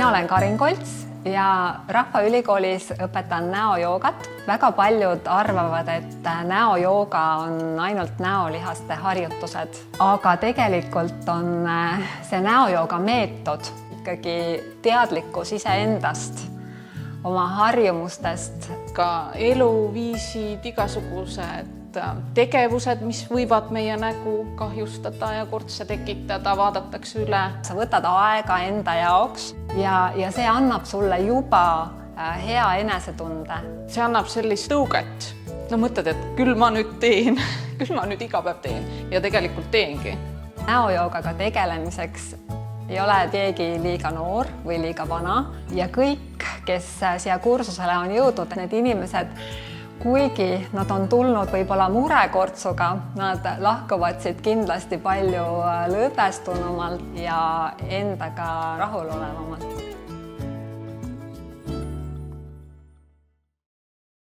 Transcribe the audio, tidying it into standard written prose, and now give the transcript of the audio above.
Mina olen Karin Kolts ja Rahvaülikoolis õpetan näojoogat. Väga paljud arvavad, et näojooga on ainult näolihaste harjutused, aga tegelikult on see näojooga meetod ikkagi teadlikkus iseendast, oma harjumustest. Ka eluviisid, igasugused tegevused, mis võivad meie nägu kahjustada ja kurtse tekitada, vaadatakse üle. Sa võtad aega enda jaoks ja see annab sulle juba hea enesetunde. See annab sellist tõuget. No mõtled, et küll ma nüüd teen, küll ma nüüd iga päev teen ja tegelikult teengi. Näojoogaga tegelemiseks ei ole keegi liiga noor või liiga vana ja kõik, kes siia kursusele on jõudnud, need inimesed, kuigi nad on tulnud võib-olla murekortsuga, nad lahkuvad siit kindlasti palju lõdvestunumalt ja endaga rahulolevamalt.